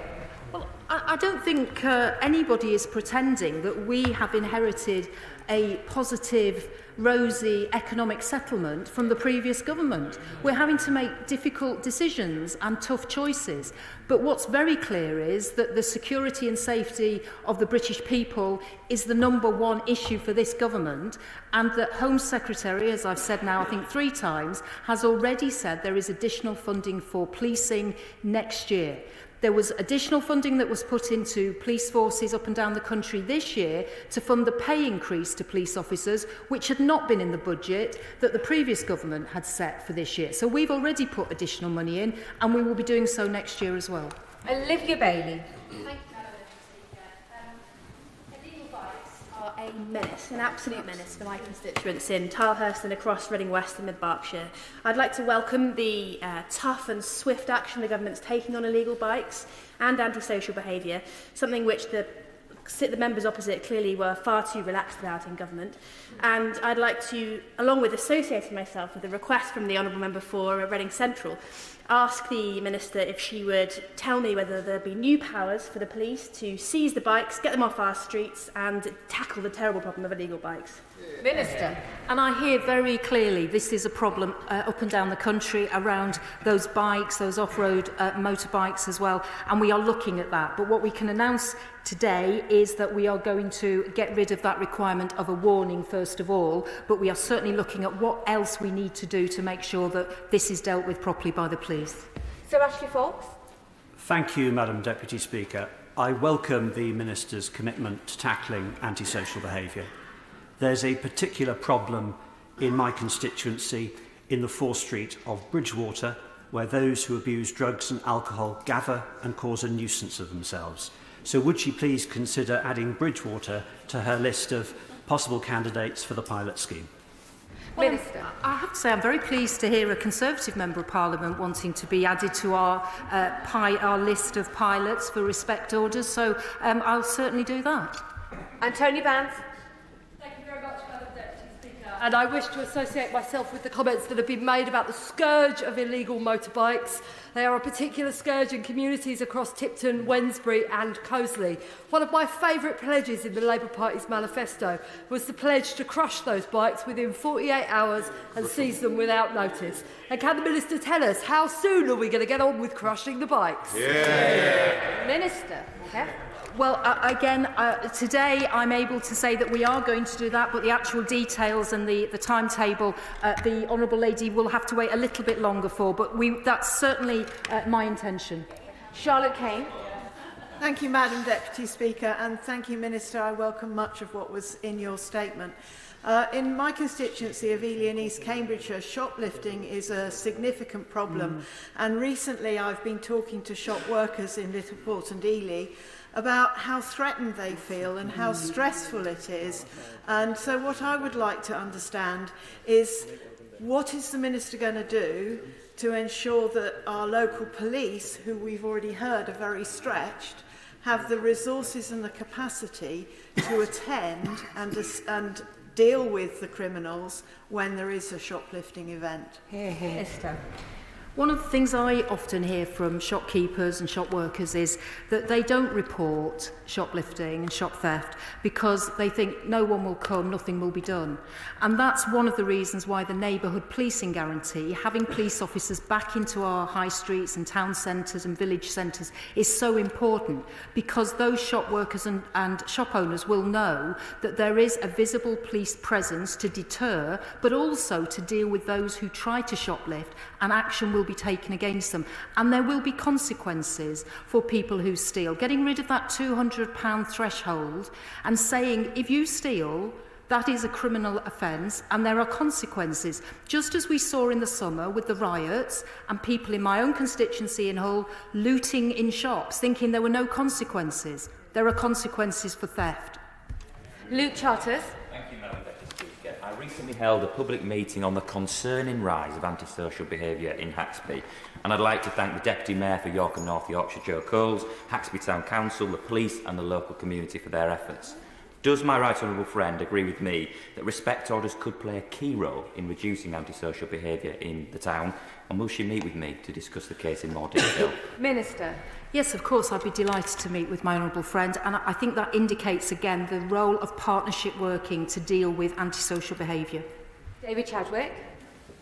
[SPEAKER 2] Well, I don't think anybody is pretending that we have inherited a positive, rosy economic settlement from the previous government. We're having to make difficult decisions and tough choices. But what's very clear is that the security and safety of the British people is the #1 issue for this government, and that Home Secretary, as I've said now I think 3 times, has already said there is additional funding for policing next year. There was additional funding that was put into police forces up and down the country this year to fund the pay increase to police officers, which had not been in the budget that the previous government had set for this year. So we've already put additional money in, and we will be doing so next year as well.
[SPEAKER 1] Olivia Bailey.
[SPEAKER 20] Thank you, Madam Speaker. Illegal bikes are a menace, an absolute menace for my constituents in Tilehurst and across Reading West and Mid-Berkshire. I'd like to welcome the tough and swift action the government's taking on illegal bikes and antisocial behaviour, something which the members opposite clearly were far too relaxed about in government. And I'd like to, along with associating myself with the request from the Honourable Member for Reading Central, ask the Minister if she would tell me whether there be new powers for the police to seize the bikes, get them off our streets and tackle the terrible problem of illegal bikes.
[SPEAKER 1] Minister.
[SPEAKER 2] And I hear very clearly this is a problem up and down the country around those bikes, those off-road motorbikes as well, and we are looking at that. But what we can announce today is that we are going to get rid of that requirement of a warning first of all, but we are certainly looking at what else we need to do to make sure that this is dealt with properly by the police.
[SPEAKER 1] Sir Ashley Fox.
[SPEAKER 21] Thank you, Madam Deputy Speaker. I welcome the Minister's commitment to tackling antisocial behaviour. There's a particular problem in my constituency in the 4th Street of Bridgewater, where those who abuse drugs and alcohol gather and cause a nuisance of themselves. So would she please consider adding Bridgewater to her list of possible candidates for the pilot scheme?
[SPEAKER 2] Well, I have to say I'm very pleased to hear a Conservative Member of Parliament wanting to be added to our list of pilots for respect orders, so I'll certainly do that.
[SPEAKER 1] Antonia Vance.
[SPEAKER 3] and I wish to associate myself with the comments that have been made about the scourge of illegal motorbikes. They are a particular scourge in communities across Tipton, Wednesbury and Coseley. One of my favourite pledges in the Labour Party's manifesto was the pledge to crush those bikes within 48 hours and seize them without notice. And can the Minister tell us how soon are we going to get on with crushing the bikes?
[SPEAKER 1] Yeah. Minister, yeah.
[SPEAKER 2] Well, today I'm able to say that we are going to do that, but the actual details and the timetable, the Honourable Lady will have to wait a little bit longer for, but that's certainly my intention.
[SPEAKER 1] Charlotte Kane.
[SPEAKER 22] Thank you, Madam Deputy Speaker, and thank you, Minister. I welcome much of what was in your statement. In my constituency of Ely and East Cambridgeshire, shoplifting is a significant problem, and recently I've been talking to shop workers in Littleport and Ely about how threatened they feel and how stressful it is. And so what I would like to understand is, what is the Minister going to do to ensure that our local police, who we've already heard are very stretched, have the resources and the capacity to attend and deal with the criminals when there is a shoplifting event?
[SPEAKER 1] Esther.
[SPEAKER 2] One of the things I often hear from shopkeepers and shop workers is that they don't report shoplifting and shop theft because they think no one will come, nothing will be done. And that's one of the reasons why the neighbourhood policing guarantee, having police officers back into our high streets and town centres and village centres, is so important, because those shop workers and shop owners will know that there is a visible police presence to deter, but also to deal with those who try to shoplift, and action will be taken against them. And there will be consequences for people who steal. Getting rid of that £200 threshold and saying, if you steal, that is a criminal offence and there are consequences. Just as we saw in the summer with the riots and people in my own constituency in Hull looting in shops, thinking there were no consequences. There are consequences for theft.
[SPEAKER 1] Luke Charters.
[SPEAKER 23] Thank you, Madam Deputy Speaker. I recently held a public meeting on the concerning rise of antisocial behaviour in Haxby, and I'd like to thank the Deputy Mayor for York and North Yorkshire, Joe Coles, Haxby Town Council, the police and the local community for their efforts. Does my right honourable friend agree with me that respect orders could play a key role in reducing antisocial behaviour in the town, and will she meet with me to discuss the case in more detail?
[SPEAKER 1] Minister.
[SPEAKER 2] Yes, of course, I'd be delighted to meet with my honourable friend, and I think that indicates again the role of partnership working to deal with antisocial behaviour.
[SPEAKER 1] David Chadwick.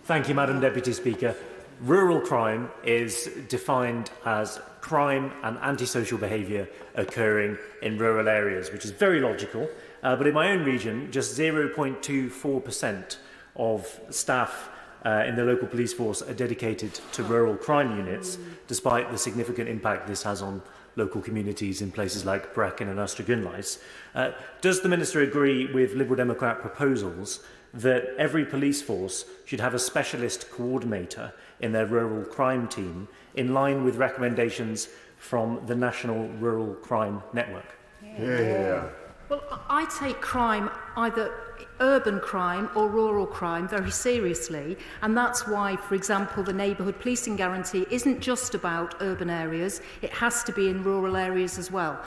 [SPEAKER 24] Thank you, Madam Deputy Speaker. Rural crime is defined as crime and antisocial behaviour occurring in rural areas, which is very logical. But in my own region, just 0.24% of staff in the local police force are dedicated to rural crime units, despite the significant impact this has on local communities in places like Brecon and Uster-Gunlais. Does the Minister agree with Liberal Democrat proposals that every police force should have a specialist coordinator in their rural crime team, in line with recommendations from the National Rural Crime Network?
[SPEAKER 9] Yeah.
[SPEAKER 2] Well, I take crime, either urban crime or rural crime, very seriously, and that's why, for example, the neighbourhood policing guarantee isn't just about urban areas, it has to be in rural areas as well.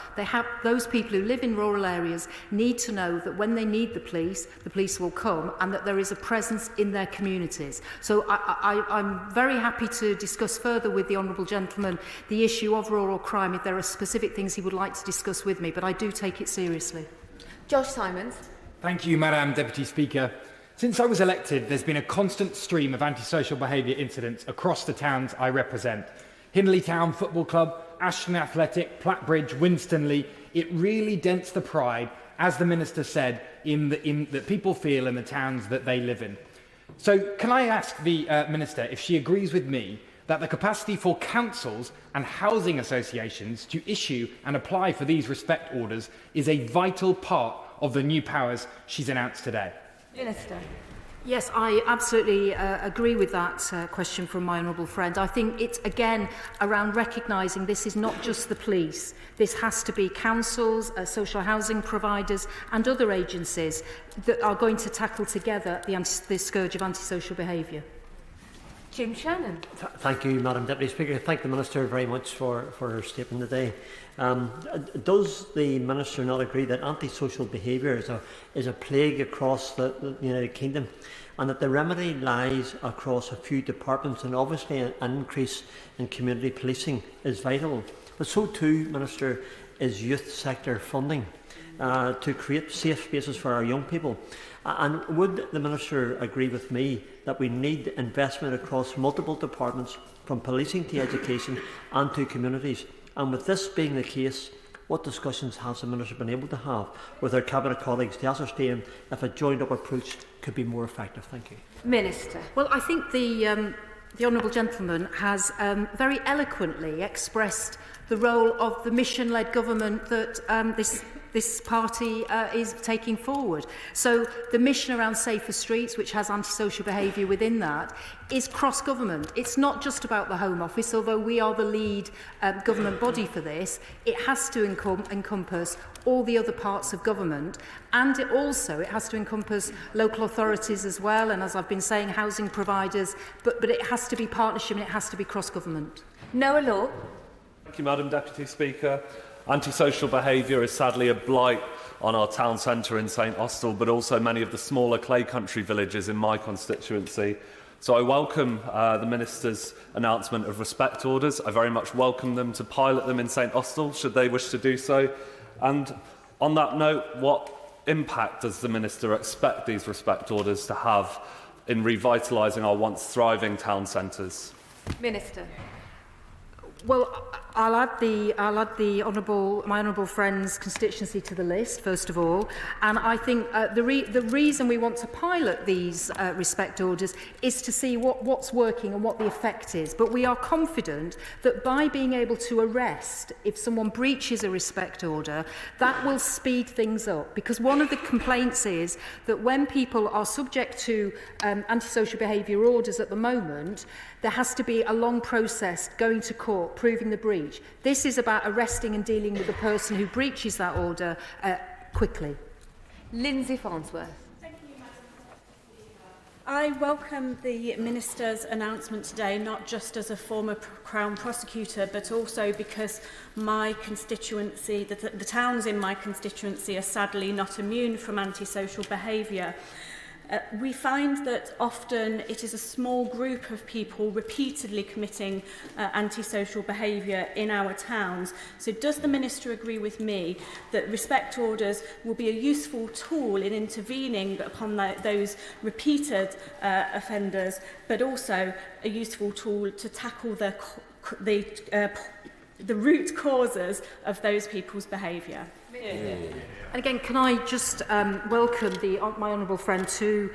[SPEAKER 2] Those people who live in rural areas need to know that when they need the police will come, and that there is a presence in their communities. So I'm very happy to discuss further with the honourable gentleman the issue of rural crime if there are specific things he would like to discuss with me, but I do take it seriously.
[SPEAKER 1] Josh Simons.
[SPEAKER 25] Thank you, Madam Deputy Speaker. Since I was elected, there's been a constant stream of antisocial behaviour incidents across the towns I represent. Hindley Town Football Club, Ashton Athletic, Plattbridge, Winstanley. It really dents the pride, as the Minister said, that people feel in the towns that they live in. So can I ask the Minister if she agrees with me that the capacity for councils and housing associations to issue and apply for these respect orders is a vital part of the new powers she's announced today?
[SPEAKER 1] Minister.
[SPEAKER 2] Yes, I absolutely agree with that question from my honourable friend. I think it's, again, around recognising this is not just the police. This has to be councils, social housing providers and other agencies that are going to tackle together the scourge of antisocial behaviour.
[SPEAKER 1] Jim Shannon.
[SPEAKER 24] Thank you, Madam Deputy Speaker. Thank the Minister very much for her statement today. Does the Minister not agree that antisocial behaviour is a plague across the United Kingdom, and that the remedy lies across a few departments, and obviously an increase in community policing is vital? But so too, Minister, is youth sector funding to create safe spaces for our young people. And would the Minister agree with me that we need investment across multiple departments, from policing to education and to communities? And with this being the case, what discussions has the Minister been able to have with her Cabinet colleagues to ascertain if a joined-up approach could be more effective? Thank you.
[SPEAKER 1] Minister.
[SPEAKER 2] Well, I think the honourable gentleman has very eloquently expressed the role of the mission-led government that this party is taking forward. So the mission around safer streets, which has antisocial behaviour within that, is cross-government. It's not just about the Home Office, although we are the lead government body for this. It has to encompass all the other parts of government, and it has to encompass local authorities as well, and as I've been saying, housing providers, but it has to be partnership and it has to be cross-government.
[SPEAKER 1] Noah Law.
[SPEAKER 4] Thank you, Madam Deputy Speaker. Antisocial behaviour is sadly a blight on our town centre in St Austell, but also many of the smaller clay country villages in my constituency. So I welcome the Minister's announcement of respect orders. I very much welcome them to pilot them in St Austell, should they wish to do so. And on that note, what impact does the Minister expect these respect orders to have in revitalising our once thriving town centres?
[SPEAKER 1] Minister.
[SPEAKER 2] Well, I'll add my honourable friend's constituency to the list, first of all. And I think the reason we want to pilot these respect orders is to see what's working and what the effect is. But we are confident that by being able to arrest if someone breaches a respect order, that will speed things up. Because one of the complaints is that when people are subject to antisocial behaviour orders at the moment, there has to be a long process going to court, proving the breach. This is about arresting and dealing with the person who breaches that order quickly.
[SPEAKER 1] Lindsay Farnsworth.
[SPEAKER 5] I welcome the Minister's announcement today, not just as a former Crown prosecutor, but also because my constituency, the towns in my constituency, are sadly not immune from antisocial behaviour. We find that often it is a small group of people repeatedly committing antisocial behaviour in our towns. So does the Minister agree with me that respect orders will be a useful tool in intervening upon those repeated offenders, but also a useful tool to tackle the root causes of those people's behaviour?
[SPEAKER 2] Yeah. And again, can I just welcome my honourable friend to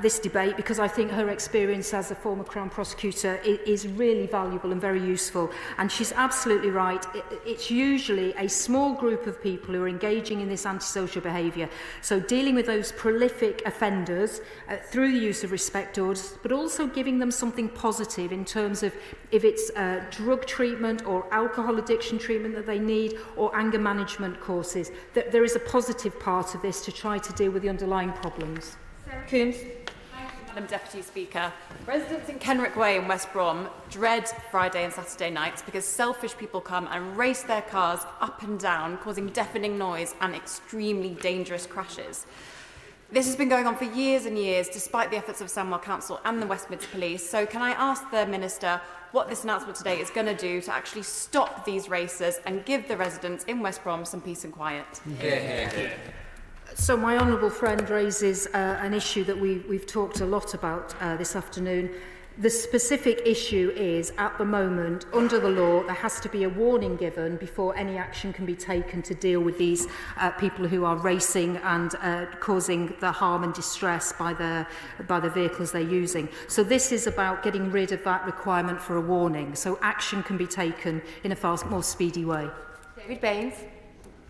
[SPEAKER 2] this debate, because I think her experience as a former Crown prosecutor is really valuable and very useful. And she's absolutely right. It's usually a small group of people who are engaging in this antisocial behaviour. So dealing with those prolific offenders through the use of respect orders, but also giving them something positive in terms of if it's drug treatment or alcohol addiction treatment that they need, or anger management courses. That there is a positive part of this to try to deal with the underlying problems.
[SPEAKER 6] Coombs. Madam Deputy Speaker, residents in Kenrick Way in West Brom dread Friday and Saturday nights because selfish people come and race their cars up and down, causing deafening noise and extremely dangerous crashes. This has been going on for years and years, despite the efforts of Sandwell Council and the West Mids Police. So can I ask the Minister what this announcement today is going to do to actually stop these races and give the residents in West Brom some peace and quiet?
[SPEAKER 2] Yeah. So my honourable friend raises an issue that we've talked a lot about this afternoon. The specific issue is, at the moment, under the law, there has to be a warning given before any action can be taken to deal with these people who are racing and causing the harm and distress by the vehicles they're using. So this is about getting rid of that requirement for a warning, so action can be taken in a far more speedy way.
[SPEAKER 1] David Baines.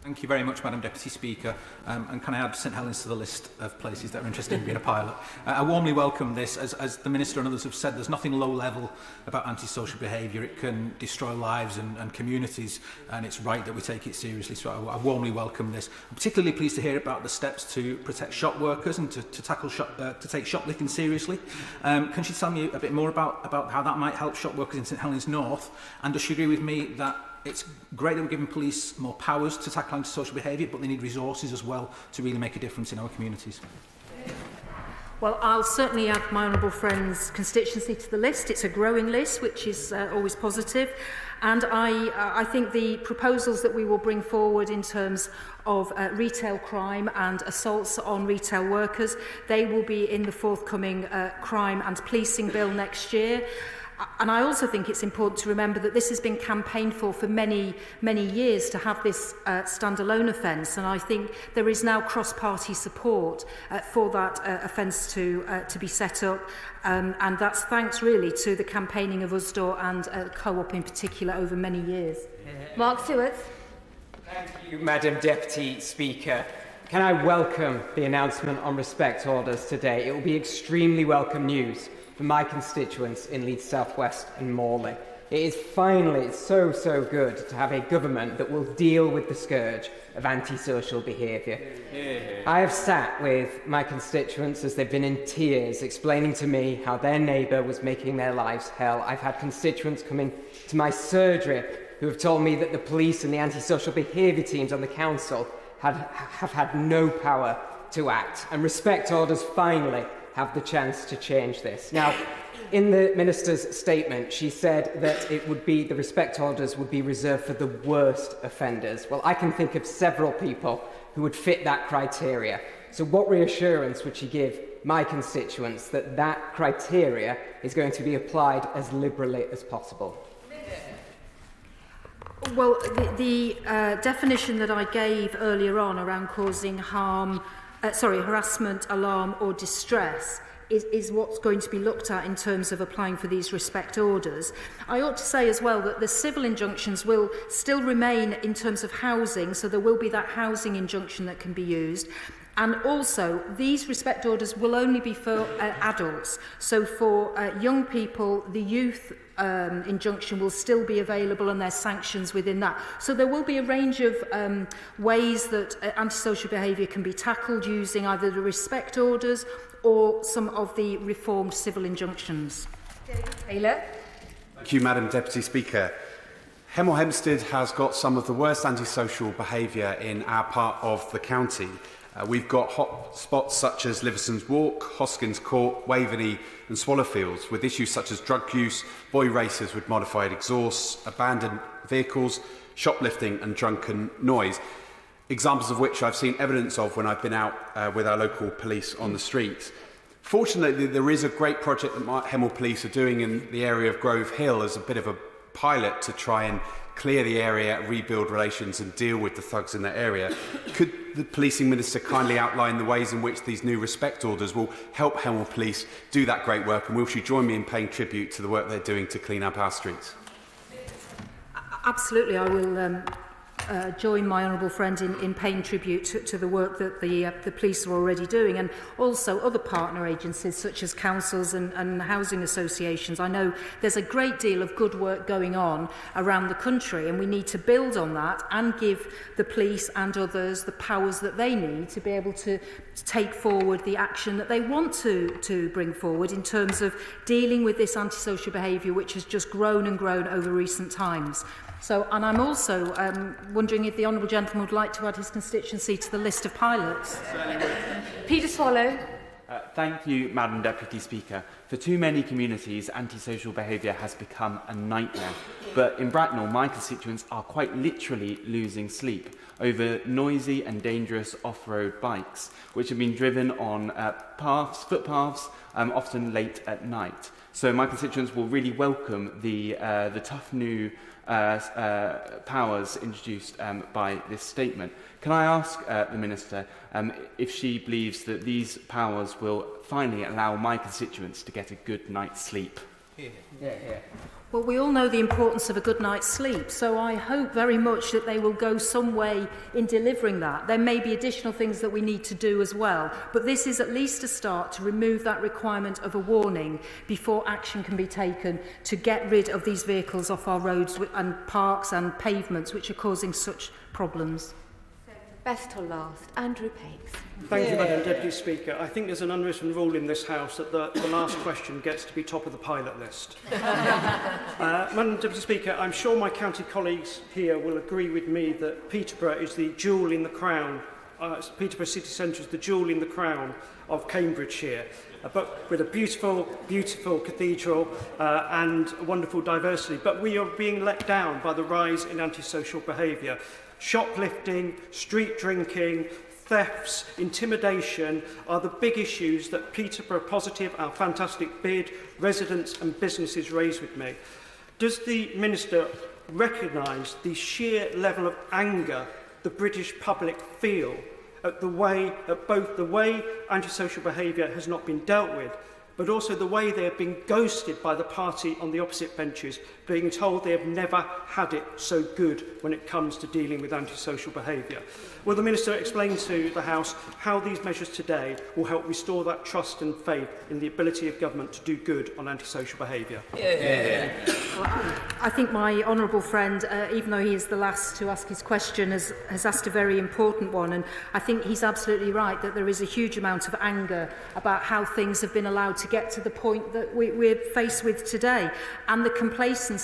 [SPEAKER 7] Thank you very much, Madam Deputy Speaker. And can I add St Helens to the list of places that are interested in being a pilot? I warmly welcome this. As the Minister and others have said, there's nothing low level about antisocial behaviour. It can destroy lives and communities, and it's right that we take it seriously. So I warmly welcome this. I'm particularly pleased to hear about the steps to protect shop workers and to take shoplifting seriously. Can she tell me a bit more about how that might help shop workers in St Helens North? And does she agree with me that it's great that we're giving police more powers to tackle antisocial behaviour, but they need resources as well to really make a difference in our communities?
[SPEAKER 2] Well, I'll certainly add my honourable friend's constituency to the list. It's a growing list, which is always positive. And I think the proposals that we will bring forward in terms of retail crime and assaults on retail workers, they will be in the forthcoming crime and policing bill next year. And I also think it's important to remember that this has been campaigned for many, many years to have this standalone offence, and I think there is now cross-party support for that offence to be set up, and that's thanks really to the campaigning of USDOR and Co-op in particular over many years.
[SPEAKER 1] Mark Stewart.
[SPEAKER 8] Thank you, Madam Deputy Speaker. Can I welcome the announcement on respect orders today? It will be extremely welcome news for my constituents in Leeds South West and Morley. It is finally so good to have a government that will deal with the scourge of antisocial behaviour. I have sat with my constituents as they've been in tears explaining to me how their neighbour was making their lives hell. I've had constituents coming to my surgery who have told me that the police and the antisocial behaviour teams on the council have had no power to act, and respect orders finally have the chance to change this. Now, in the Minister's statement, she said that the respect orders would be reserved for the worst offenders. Well, I can think of several people who would fit that criteria. So what reassurance would she give my constituents that that criteria is going to be applied as liberally as possible?
[SPEAKER 2] Well, the definition that I gave earlier on around causing harm, harassment, alarm or distress is what's going to be looked at in terms of applying for these respect orders. I ought to say as well that the civil injunctions will still remain in terms of housing, so there will be that housing injunction that can be used. And also, these respect orders will only be for adults. So for young people, the youth injunction will still be available and there's sanctions within that. So there will be a range of ways that antisocial behaviour can be tackled using either the respect orders or some of the reformed civil injunctions.
[SPEAKER 1] Taylor.
[SPEAKER 10] Thank you, Madam Deputy Speaker. Hemel Hempstead has got some of the worst antisocial behaviour in our part of the county. We've got hot spots such as Liverson's Walk, Hoskins Court, Waverley and Swallowfields, with issues such as drug use, boy racers with modified exhausts, abandoned vehicles, shoplifting and drunken noise. Examples of which I've seen evidence of when I've been out with our local police on the streets. Fortunately, there is a great project that Hemel Police are doing in the area of Grove Hill as a bit of a pilot to try and clear the area, rebuild relations and deal with the thugs in that area. Could the Policing Minister kindly outline the ways in which these new respect orders will help Hemel Police do that great work, and will she join me in paying tribute to the work they're doing to clean up our streets?
[SPEAKER 2] Absolutely, I will join my honourable friend in paying tribute to the work that the police are already doing, and also other partner agencies such as councils and housing associations. I know there's a great deal of good work going on around the country, and we need to build on that and give the police and others the powers that they need to be able to take forward the action that they want to bring forward in terms of dealing with this antisocial behaviour which has just grown and grown over recent times. So, and I'm also wondering if the honourable gentleman would like to add his constituency to the list of pilots.
[SPEAKER 1] Peter Swallow.
[SPEAKER 11] Thank you, Madam Deputy Speaker. For too many communities, antisocial behaviour has become a nightmare. But in Bracknell, my constituents are quite literally losing sleep over noisy and dangerous off-road bikes, which have been driven on footpaths, often late at night. So my constituents will really welcome the tough new powers introduced by this statement. Can I ask the Minister if she believes that these powers will finally allow my constituents to get a good night's sleep?
[SPEAKER 2] Well, we all know the importance of a good night's sleep, so I hope very much that they will go some way in delivering that. There may be additional things that we need to do as well, but this is at least a start to remove that requirement of a warning before action can be taken to get rid of these vehicles off our roads and parks and pavements, which are causing such problems.
[SPEAKER 1] Best till last, Andrew Pakes.
[SPEAKER 12] Thank you, Madam Deputy Speaker. I think there's an unwritten rule in this House that the last question gets to be top of the pilot list. Madam Deputy Speaker, I'm sure my county colleagues here will agree with me that Peterborough is the jewel in the crown. Peterborough City Centre is the jewel in the crown of Cambridgeshire, but with a beautiful, beautiful cathedral and wonderful diversity. But we are being let down by the rise in antisocial behaviour. Shoplifting, street drinking, thefts, intimidation are the big issues that Peterborough Positive, our fantastic bid, residents and businesses raise with me. Does the Minister recognise the sheer level of anger the British public feel at both the way antisocial behaviour has not been dealt with, but also the way they have been ghosted by the party on the opposite benches, being told they have never had it so good when it comes to dealing with antisocial behaviour? Will the Minister explain to the House how these measures today will help restore that trust and faith in the ability of government to do good on antisocial behaviour?
[SPEAKER 2] Well, I think my honourable friend, even though he is the last to ask his question, has asked a very important one, and I think he's absolutely right that there is a huge amount of anger about how things have been allowed to get to the point that we're faced with today, and the complacency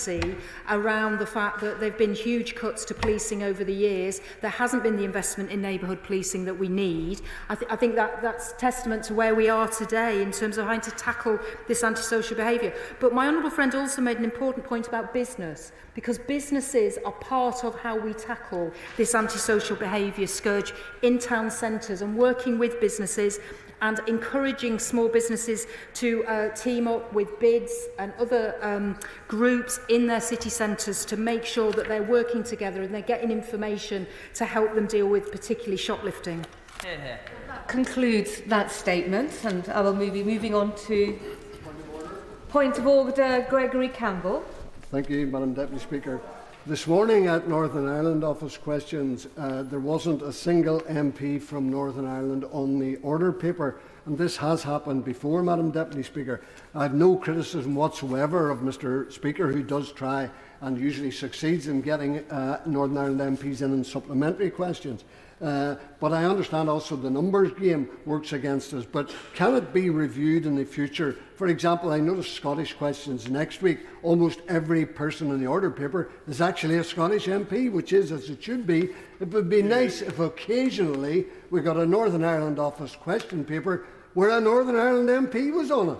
[SPEAKER 2] around the fact that there have been huge cuts to policing over the years. There hasn't been the investment in neighbourhood policing that we need. I think that's testament to where we are today in terms of having to tackle this antisocial behaviour. But my honourable friend also made an important point about business, because businesses are part of how we tackle this antisocial behaviour scourge in town centres, and working with businesses and encouraging small businesses to team up with bids and other groups in their city centres to make sure that they're working together and they're getting information to help them deal with particularly shoplifting.
[SPEAKER 1] That concludes that statement, and I will be moving on to point of order, Gregory Campbell.
[SPEAKER 13] Thank you, Madam Deputy Speaker. This morning at Northern Ireland Office Questions, there wasn't a single MP from Northern Ireland on the order paper, and this has happened before, Madam Deputy Speaker. I have no criticism whatsoever of Mr Speaker, who does try and usually succeeds in getting Northern Ireland MPs in supplementary questions. But I understand also the numbers game works against us. But can it be reviewed in the future? For example, I noticed Scottish questions next week. Almost every person in the order paper is actually a Scottish MP, which is as it should be. It would be nice if occasionally we got a Northern Ireland Office question paper where a Northern Ireland MP was on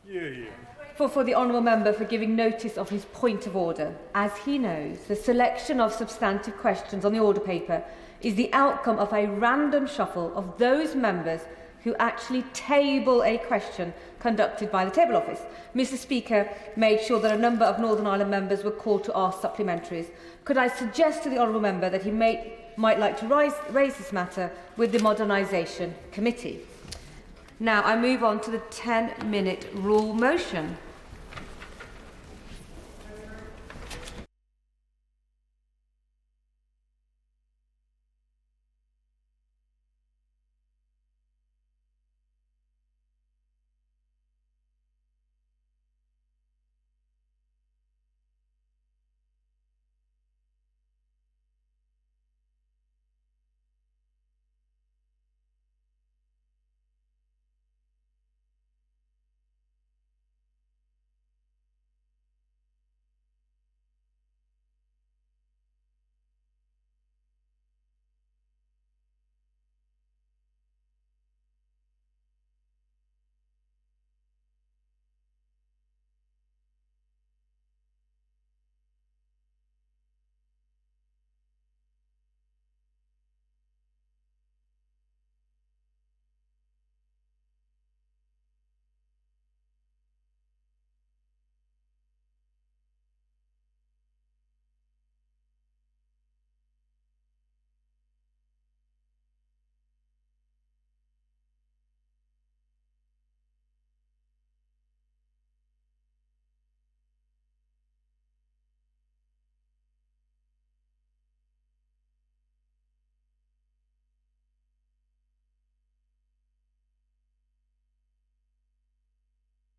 [SPEAKER 13] it.
[SPEAKER 1] For the honourable member for giving notice of his point of order. As he knows, the selection of substantive questions on the order paper is the outcome of a random shuffle of those members who actually table a question conducted by the table office. Mr Speaker made sure that a number of Northern Ireland members were called to ask supplementaries. Could I suggest to the honourable member that he might like to raise this matter with the Modernisation Committee? Now I move on to the 10-minute rule motion.